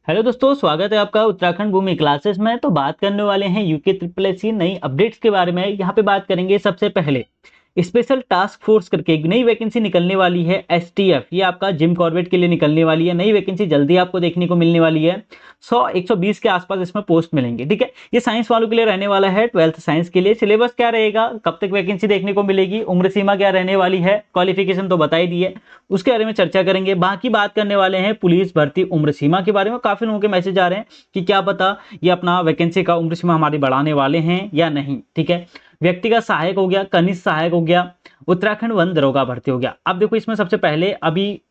Hello दोस्तों, स्वागत है आपका उत्तराखंड भूमि क्लासेस में। तो बात करने वाले हैं यूके ट्रिपल एस सी नई अपडेट्स के बारे में। यहाँ पे बात करेंगे सबसे पहले स्पेशल टास्क फोर्स करके एक नई वैकेंसी निकलने वाली है एसटीएफ। ये आपका जिम कॉर्बेट के लिए निकलने वाली है नई वैकेंसी, जल्दी आपको देखने को मिलने वाली है। 100-120 के आसपास इसमें पोस्ट मिलेंगे। ठीक है, ये साइंस वालों के लिए रहने वाला है, 12th साइंस के लिए। सिलेबस क्या रहेगा, कब तक वैकेंसी देखने को मिलेगी, उम्र सीमा क्या रहने वाली है, क्वालिफिकेशन तो बता ही दी है, उसके बारे में चर्चा करेंगे। बाकी बात करने वाले हैं पुलिस भर्ती उम्र सीमा के बारे में। काफी लोगों के मैसेज आ रहे हैं कि क्या पता ये अपना वैकेंसी का उम्र सीमा हमारी बढ़ाने वाले हैं या नहीं। ठीक है, व्यक्तिगत सहायक हो गया, कनिष्ठ सहायक हो गया, उत्तराखंड वन दरोगा भर्ती हो गया। अब देखो, इसमें सबसे पहले अभी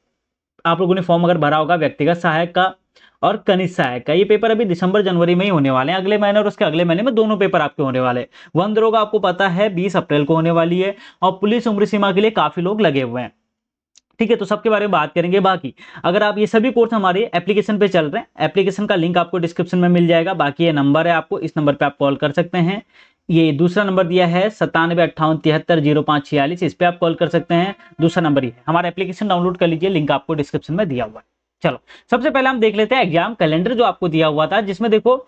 आप लोगों ने फॉर्म अगर भरा होगा व्यक्तिगत सहायक का और कनिष्ठ सहायक का, ये पेपर अभी दिसंबर जनवरी में ही होने वाले हैं, अगले महीने और उसके अगले महीने में दोनों पेपर आपके होने वाले हैं। वन दरोगा आपको पता है 20 अप्रैल को होने वाली है, और पुलिस उम्र सीमा के लिए काफी लोग लगे हुए हैं। ठीक है, तो सबके बारे में बात करेंगे। बाकी अगर आप ये सभी कोर्स हमारे एप्लीकेशन पे चल रहे हैं, एप्लीकेशन का लिंक आपको डिस्क्रिप्शन में मिल जाएगा। बाकी ये नंबर है, आपको इस नंबर पे आप कॉल कर सकते हैं। ये दूसरा नंबर दिया है 9758730546, इस पे आप कॉल कर सकते हैं। दूसरा नंबर ही है। हमारा एप्लीकेशन डाउनलोड कर लीजिए, लिंक आपको डिस्क्रिप्शन में दिया हुआ है। चलो, सबसे पहले हम देख लेते हैं एग्जाम कैलेंडर जो आपको दिया हुआ था, जिसमें देखो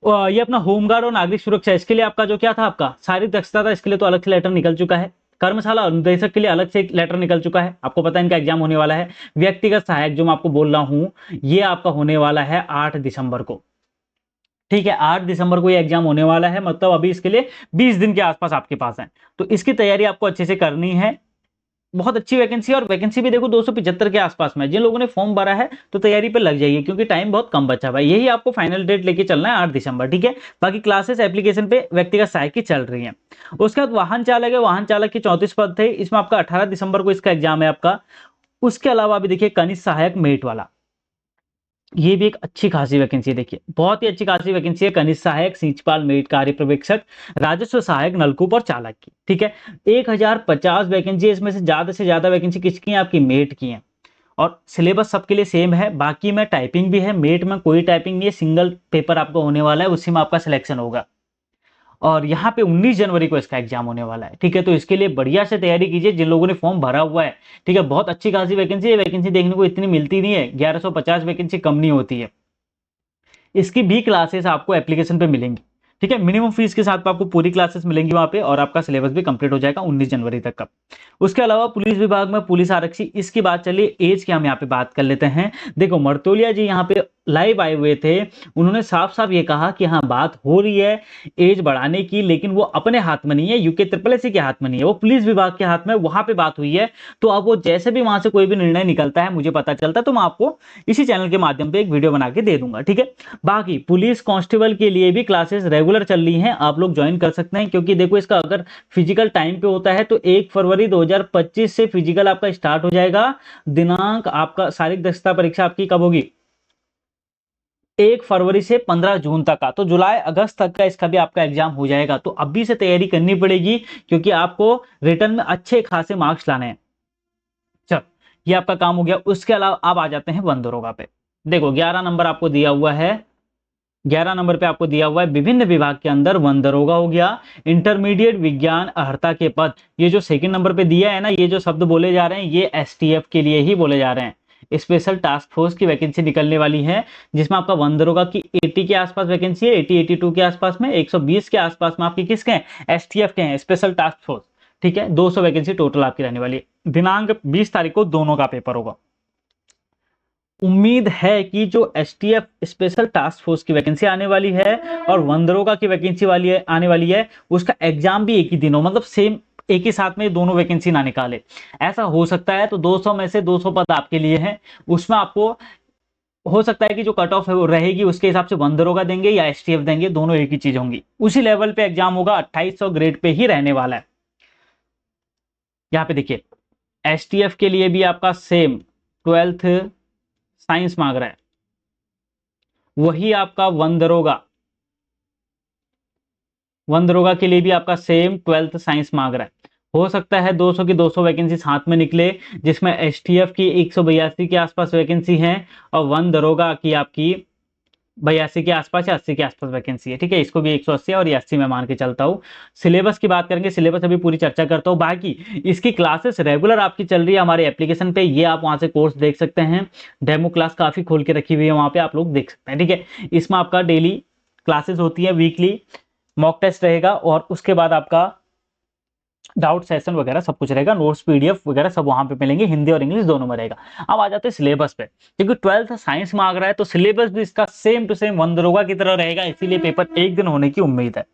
ये अपना होमगार्ड और नागरिक सुरक्षा, इसके लिए आपका जो क्या था, आपका शारीरिक दक्षता था, इसके लिए तो अलग से लेटर निकल चुका है। कर्मशाला अनुदेशक के लिए अलग से एक लेटर निकल चुका है, आपको पता है इनका एग्जाम होने वाला है। व्यक्तिगत सहायक जो मैं आपको बोल रहा हूं, ये आपका होने वाला है 8 दिसंबर को। ठीक है, 8 दिसंबर को ये एग्जाम होने वाला है, मतलब अभी इसके लिए 20 दिन के आसपास आपके पास है। तो इसकी तैयारी आपको अच्छे से करनी है। बहुत अच्छी वैकेंसी है, और वैकेंसी भी देखो 275 के आसपास में। जिन लोगों ने फॉर्म भरा है तो तैयारी पे लग जाइए, क्योंकि टाइम बहुत कम बचा हुआ है। यही आपको फाइनल डेट लेके चलना है 8 दिसंबर। ठीक है, बाकी क्लासेस एप्लीकेशन पे व्यक्तिगत सहायक की चल रही है। उसके बाद वाहन चालक है, वाहन चालक के 34 पद थे, इसमें आपका 18 दिसंबर को इसका एग्जाम है आपका। उसके अलावा अभी देखिए कनिष्ठ सहायक मेरिट वाला, ये भी एक अच्छी खासी वैकेंसी है। देखिए बहुत ही अच्छी खासी वैकेंसी है, कनिष्ठ सहायक, सिंचपाल मेरिट कार्य पर्यवेक्षक, राजस्व सहायक नलकूप और चालक की। ठीक है, 1050 वैकेंसी है, इसमें से ज्यादा वैकेंसी किसकी है, आपकी मेरिट की है। और सिलेबस सबके लिए सेम है। बाकी में टाइपिंग भी है, मेरिट में कोई टाइपिंग नहीं है, सिंगल पेपर आपको होने वाला है, उसी में आपका सिलेक्शन होगा। और यहाँ पे 19 जनवरी को इसका एग्जाम होने वाला है। ठीक है, तो इसके लिए बढ़िया से तैयारी कीजिए जिन लोगों ने फॉर्म भरा हुआ है। ठीक है, बहुत अच्छी खासी वैकेंसी है। वैकेंसी देखने को इतनी मिलती नहीं है, 1150 वैकेंसी कम नहीं होती है। इसकी भी क्लासेस आपको एप्लीकेशन पे मिलेंगी। ठीक है, मिनिमम फीस के साथ आपको पूरी क्लासेस मिलेंगी वहां पे, और आपका सिलेबस भी कंप्लीट हो जाएगा 19 जनवरी तक का। उसके अलावा पुलिस विभाग में पुलिस आरक्षी, इसकी बात चलिए एज की हम यहाँ पे बात कर लेते हैं। देखो मर्तोलिया जी यहाँ पे लाइव आए हुए थे, उन्होंने साफ साफ ये कहा कि हाँ बात हो रही है एज बढ़ाने की, लेकिन वो अपने हाथ में नहीं है, यूके ट्रिपल एस सी के हाथ में नहीं है, वो पुलिस विभाग के हाथ में, वहां पे बात हुई है। तो अब वो जैसे भी वहां से कोई भी निर्णय निकलता है, मुझे पता चलता है, तो मैं आपको इसी चैनल के माध्यम से एक वीडियो बना के दे दूंगा। ठीक है, बाकी पुलिस कांस्टेबल के लिए भी क्लासेस रेगुलर चल रही हैं, आप लोग ज्वाइन कर सकते हैं। क्योंकि देखो इसका अगर फिजिकल टाइम पे होता है तो 1 फरवरी 2025 से फिजिकल आपका स्टार्ट हो जाएगा। दिनांक आपका शारीरिक दक्षता परीक्षा आपकी कब होगी, 1 फरवरी से 15 जून तक का, तो जुलाई अगस्त तक का इसका भी आपका एग्जाम हो जाएगा। तो अभी से तैयारी करनी पड़ेगी, क्योंकि आपको रिटर्न में अच्छे खासे मार्क्स लाने हैं। चल, ये आपका काम हो गया। उसके अलावा आप आ जाते हैं वन दरोगा पे। देखो 11 नंबर आपको दिया हुआ है, 11 नंबर पे आपको दिया हुआ है विभिन्न विभाग के अंदर वन दरोगा हो गया, इंटरमीडिएट विज्ञान अहर्ता के पद। ये जो सेकंड नंबर पे दिया है ना, ये जो शब्द बोले जा रहे हैं, ये एसटीएफ के लिए ही बोले जा रहे हैं। स्पेशल टास्क फोर्स की वैकेंसी निकलने वाली है, जिसमें आपका वन दरोगा की 80 के आसपास वैकेंसी है, 80-82 के आसपास में, 120 के आसपास में आपकी किसके हैं, एसटीएफ के हैं, स्पेशल टास्क फोर्स। ठीक है, 200 वैकेंसी टोटल आपकी रहने वाली है। दिनांक 20 तारीख को दोनों का पेपर होगा। उम्मीद है कि जो एसटीएफ स्पेशल टास्क फोर्स की वैकेंसी आने वाली है और वन दरोगा की वैकेंसी वाली है आने वाली है, उसका एग्जाम भी एक ही दिन हो, मतलब सेम एक ही साथ में दोनों वैकेंसी ना निकाले। ऐसा हो सकता है, तो 200 में से 200 पद आपके लिए हैं। उसमें आपको हो सकता है कि जो कट ऑफ है वो रहेगी, उसके हिसाब से वन दरोगा देंगे या एसटीएफ देंगे, दोनों एक ही चीज होंगी। उसी लेवल पे एग्जाम होगा, 2800 ग्रेड पे ही रहने वाला है। यहाँ पे देखिए एसटीएफ के लिए भी आपका सेम 12th साइंस मांग रहा है, वही आपका वन दरोगा के लिए भी आपका सेम 12th साइंस मांग रहा है। हो सकता है 200 की 200 वैकेंसी साथ में निकले, जिसमें एसटीएफ की 182 के आसपास वैकेंसी है, और वन दरोगा की आपकी भाई 80 के आसपास या 80 के आसपास वैकेंसी है, ठीक है। इसको भी 180 है और ये 80 में मान के चलता हूँ। सिलेबस की बात करेंगे, सिलेबस अभी पूरी चर्चा करता हूँ। बाकी इसकी क्लासेस रेगुलर आपकी चल रही है हमारे एप्लीकेशन पे, ये आप वहां से कोर्स देख सकते हैं। डेमो क्लास काफी खोल के रखी हुई है वहां पे, आप लोग देख सकते हैं, ठीक है। इसमें आपका डेली क्लासेस होती है, वीकली मॉक टेस्ट रहेगा और उसके बाद आपका डाउट सेशन वगैरह सब कुछ रहेगा, नोट्स पीडीएफ वगैरह सब वहां पे मिलेंगे, हिंदी और इंग्लिश दोनों में रहेगा। अब आ जाते हैं सिलेबस पे, क्योंकि 12th साइंस में आ रहा है तो सिलेबस भी इसका सेम टू सेम वन दरोगा की तरह रहेगा, इसीलिए पेपर एक दिन होने की उम्मीद है।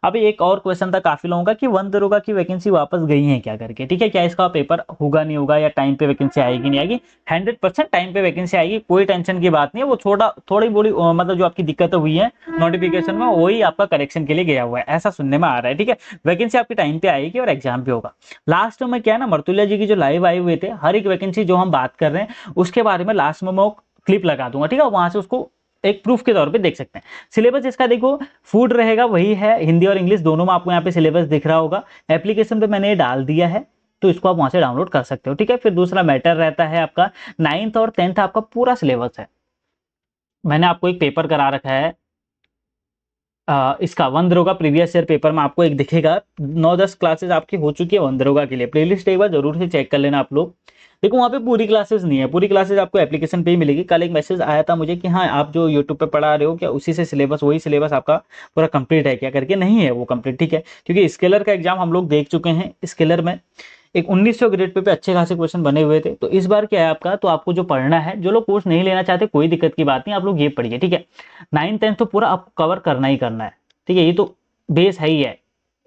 अभी एक और क्वेश्चन था काफी लोगों का कि वन दरोगा की वैकेंसी वापस गई है क्या करके, ठीक है। क्या इसका पेपर होगा नहीं होगा, या टाइम पे वैकेंसी आएगी नहीं आएगी? 100% टाइम पे वैकेंसी आएगी, कोई टेंशन की बात नहीं है। वो थोड़ी बड़ी मतलब जो आपकी दिक्कत हुई है नोटिफिकेशन में, वही आपका करेक्शन के लिए गया हुआ है, ऐसा सुनने में आ रहा है, ठीक है। वैकेंसी आपकी टाइम पे आएगी और एग्जाम भी होगा। लास्ट में क्या है ना, मर्तुलिया जी की जो लाइव आए हुए थे, हर एक वैकेंसी जो हम बात कर रहे हैं उसके बारे में लास्ट में मैं क्लिप लगा दूंगा, ठीक है। वहां से उसको एक प्रूफ के तौर पे देख सकते हैं। सिलेबस इसका देखो, फूड रहेगा वही है, हिंदी और इंग्लिश दोनों में आपको यहाँ पे सिलेबस दिख रहा होगा। एप्लीकेशन पे मैंने ये डाल दिया है, तो इसको आप वहां से डाउनलोड कर सकते हो, ठीक है। फिर दूसरा मैटर रहता है आपका 9th और 10th आपका पूरा सिलेबस है। मैंने आपको एक पेपर करा रखा है इसका वन दरोगा प्रीवियस ईयर पेपर में, आपको एक दिखेगा 9-10 क्लासेस आपकी हो चुकी है वन दरोगा के लिए। प्लेलिस्ट एक बार जरूर से चेक कर लेना आप लोग। देखो वहाँ पे पूरी क्लासेस नहीं है, पूरी क्लासेस आपको एप्लीकेशन पे ही मिलेगी। कल एक मैसेज आया था मुझे कि हाँ आप जो यूट्यूब पे पढ़ा रहे हो क्या उसी से सिलेबस, वही सिलेबस आपका पूरा कंप्लीट है क्या करके, नहीं है वो कंप्लीट, ठीक है। क्योंकि स्केलर का एग्जाम हम लोग देख चुके हैं, स्केलर में एक 1900 ग्रेड पे अच्छे खासे क्वेश्चन बने हुए थे। तो इस बार क्या है आपका, तो आपको जो पढ़ना है, जो लोग कोर्स नहीं लेना चाहते कोई दिक्कत की बात नहीं, आप लोग ये पढ़िए, ठीक है। 9th 10th तो पूरा आपको कवर करना ही करना है, ठीक है। ये तो बेस है ही है,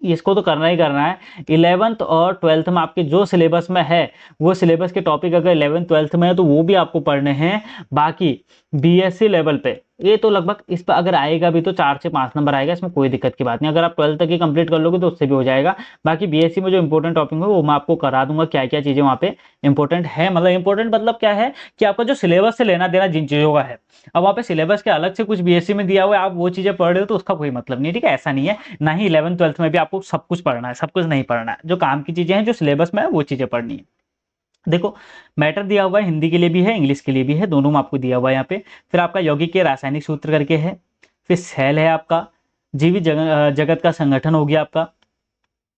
इसको तो करना ही करना है। 11th और 12th में आपके जो सिलेबस में है, वो सिलेबस के टॉपिक अगर 11th 12th में है तो वो भी आपको पढ़ने हैं। बाकी बीएससी लेवल पे ये तो लगभग इस पर अगर आएगा भी तो 4 से 5 नंबर आएगा, इसमें कोई दिक्कत की बात नहीं। अगर आप 12th तक ही कंप्लीट कर लोगे तो उससे भी हो जाएगा। बाकी बीएससी में जो इंपॉर्टेंट टॉपिक है वो मैं आपको करा दूंगा, क्या क्या चीजें वहाँ पे इंपॉर्टेंट है। मतलब इंपॉर्टेंट मतलब क्या है कि आपका जो सिलेबस से लेना देना जिन चीजों का है, अब वहाँ पे सिलेबस के अलग से कुछ बीएससी में दिया हुआ है, आप वो चीजें पढ़ रहे हो तो उसका कोई मतलब नहीं, ठीक है। ऐसा नहीं है, ना ही 11th 12th में भी आपको सब कुछ पढ़ना है, सब कुछ नहीं पढ़ना है। जो काम की चीजें हैं, जो सिलेबस में है वो चीजें पढ़नी है। देखो मैटर दिया हुआ है, हिंदी के लिए भी है, इंग्लिश के लिए भी है, दोनों में आपको दिया हुआ है यहाँ पे। फिर आपका यौगिक के रासायनिक सूत्र करके है, फिर सेल है आपका, जीवित जगत का संगठन हो गया आपका।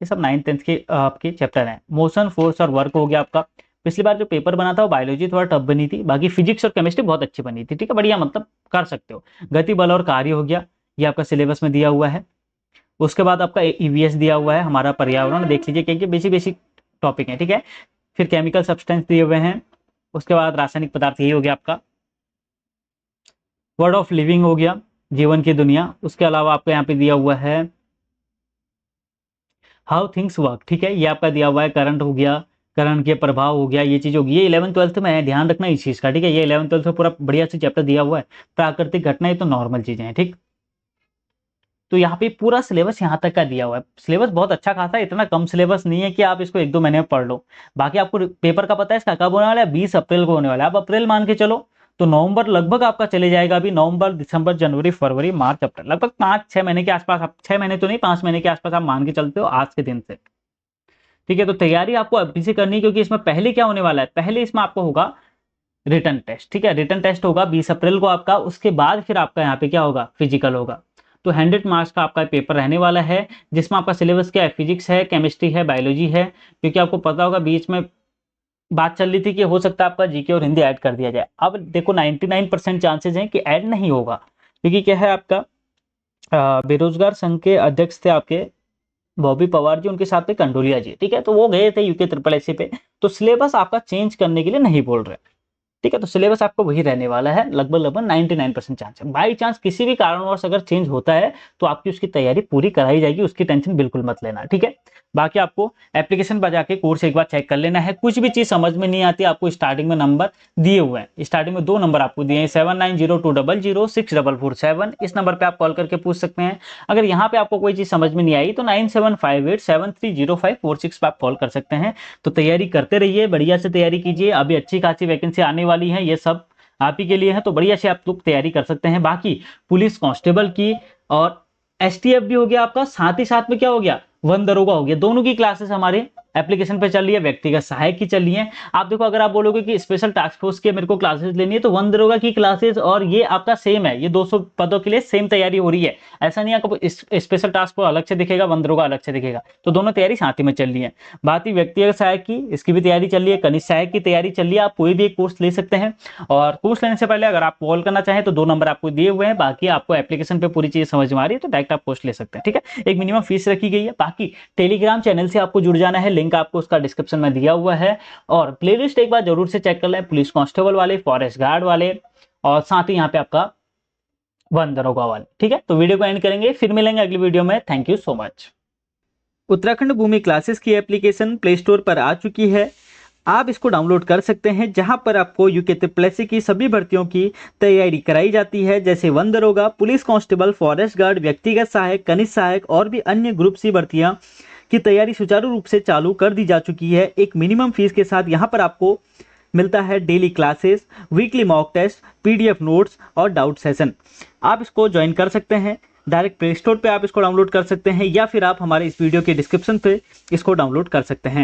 ये सब 9th 10th के आपके चैप्टर हैं। मोशन फोर्स और वर्क हो गया आपका। पिछली बार जो पेपर बना था वो बायोलॉजी थोड़ा टफ बनी थी, बाकी फिजिक्स और केमिस्ट्री बहुत अच्छी बनी थी, ठीक है, बढ़िया, मतलब कर सकते हो। गति बल और कार्य हो गया, ये आपका सिलेबस में दिया हुआ है। उसके बाद आपका ईवीएस दिया हुआ है, हमारा पर्यावरण देख लीजिए, क्योंकि बेसिक बेसिक टॉपिक है, ठीक है। फिर केमिकल सब्सटेंस दिए हुए हैं। उसके बाद रासायनिक पदार्थ, यही हो गया आपका। वर्ड ऑफ लिविंग हो गया, जीवन की दुनिया। उसके अलावा आपको यहाँ पे दिया हुआ है हाउ थिंग्स वर्क, ठीक है, ये आपका दिया हुआ है। करंट हो गया, करंट के प्रभाव हो गया, ये चीज होगी। ये 11th 12th में है, ध्यान रखना इस चीज का, ठीक है। ये 11th 12th में पूरा बढ़िया से चैप्टर दिया हुआ है। प्राकृतिक घटना, ये तो नॉर्मल चीजें हैं, ठीक। तो यहाँ पे पूरा सिलेबस यहाँ तक का दिया हुआ है। सिलेबस बहुत अच्छा खासा है, इतना कम सिलेबस नहीं है कि आप इसको 1-2 महीने में पढ़ लो। बाकी आपको पेपर का पता है इसका कब होने वाला है, 20 अप्रैल को होने वाला है। आप अप्रैल मान के चलो तो नवंबर लगभग आपका चले जाएगा। अभी नवंबर दिसंबर जनवरी फरवरी मार्च अप्रैल, लगभग 5-6 महीने के आसपास, आप 6 महीने तो नहीं 5 महीने के आसपास आप मान के चलते हो आज के दिन से, ठीक है। तो तैयारी आपको अभी से करनी है, क्योंकि इसमें पहले क्या होने वाला है, पहले इसमें आपको होगा रिटन टेस्ट, ठीक है। रिटन टेस्ट होगा 20 अप्रैल को आपका। उसके बाद फिर आपका यहाँ पे क्या होगा, फिजिकल होगा। तो 100 मार्क्स का आपका पेपर रहने वाला है, जिसमें आपका सिलेबस क्या है, फिजिक्स है, केमिस्ट्री है, बायोलॉजी है। क्योंकि आपको पता होगा बीच में बात चल रही थी कि हो सकता है आपका जीके और हिंदी ऐड कर दिया जाए। अब देखो 99% चांसेस हैं कि ऐड नहीं होगा, क्योंकि क्या है आपका बेरोजगार संघ के अध्यक्ष थे आपके बॉबी पवार जी, उनके साथ में कंडोलिया जी, ठीक है। तो वो गए थे यूके SSSC पे, तो सिलेबस आपका चेंज करने के लिए नहीं बोल रहे, ठीक है। तो सिलेबस आपको वही रहने वाला है, लगभग 99% चांस है। बाई चांस किसी भी कारणवश अगर चेंज होता है तो आपकी उसकी तैयारी पूरी कराई जाएगी, उसकी टेंशन बिल्कुल मत लेना, ठीक है। बाकी आपको एप्लीकेशन पर जाके कोर्स एक बार चेक कर लेना है। कुछ भी चीज समझ में नहीं आती, आपको स्टार्टिंग में नंबर दिए हुए हैं, स्टार्टिंग में 2 नंबर आपको दिए हैं, 7902006447। इस नंबर पे आप कॉल करके पूछ सकते हैं। अगर यहाँ पे आपको कोई चीज समझ में नहीं आई तो 9758730546 पे आप कॉल कर सकते हैं। तो तैयारी करते रहिए, बढ़िया से तैयारी कीजिए। अभी अच्छी खासी वैकेंसी आने वाली है, ये सब आप ही के लिए है, तो बढ़िया से आप लोग तैयारी कर सकते हैं। बाकी पुलिस कांस्टेबल की और एसटीएफ भी हो गया आपका, साथ ही साथ में क्या हो गया, वन दरोगा हो गया। दोनों की क्लासेस हमारे एप्लीकेशन पे चल रही है, व्यक्तिगत सहायक की चल रही है। आप देखो, अगर आप बोलोगे कि स्पेशल टास्क फोर्स की मेरे को क्लासेस लेनी है, तो वन दरोगा की क्लासेस और ये आपका सेम है, ये 200 पदों के लिए सेम तैयारी हो रही है। ऐसा नहीं है आपको स्पेशल टास्क फोर्स अलग से दिखेगा, वन दरोगा अलग से दिखेगा, तो दोनों तैयारी साथ ही में चल रही है। बात ही व्यक्तिगत सहायक की, इसकी भी तैयारी चल रही है, कनिष्ठ सहायक की तैयारी चल रही है। आप कोई भी एक कोर्स ले सकते हैं, और कोर्स लेने से पहले अगर आप कॉल करना चाहें तो 2 नंबर आपको दिए हुए हैं। बाकी आपको एप्लीकेशन पे पूरी चीज समझ में आ रही है तो डायरेक्ट आप कोर्स ले सकते हैं, ठीक है। एक मिनिमम फीस रखी गई है। बाकी टेलीग्राम चैनल से आपको जुड़ जाना है, लिंक आपको उसका डिस्क्रिप्शन में दिया हुआ है। और प्लेलिस्ट एक बार जरूर से चेक कर लें, पुलिस कांस्टेबल वाले, फॉरेस्ट गार्ड वाले, और साथ ही यहाँ पे आपका वन दरोगा वाले, ठीक है। तो वीडियो को एंड करेंगे, फिर मिलेंगे अगली वीडियो में। Thank you so much. Uttarakhand Bhoomi classes की एप्लीकेशन प्ले स्टोर पर आ चुकी है, आप इसको डाउनलोड कर सकते हैं, जहां पर आपको यूके त्रिपल की सभी भर्तियों की तैयारी कराई जाती है, जैसे वन दरोगा, पुलिस कांस्टेबल, फॉरेस्ट गार्ड, व्यक्तिगत सहायक, कनिष्ठ सहायक और भी अन्य ग्रुप सी भर्तियां की तैयारी सुचारू रूप से चालू कर दी जा चुकी है। एक मिनिमम फीस के साथ यहाँ पर आपको मिलता है daily classes, weekly mock test, PDF notes और डाउट सेशन। आप इसको ज्वाइन कर सकते हैं, डायरेक्ट प्ले स्टोर पे आप इसको डाउनलोड कर सकते हैं, या फिर आप हमारे इस वीडियो के डिस्क्रिप्शन पे इसको डाउनलोड कर सकते हैं।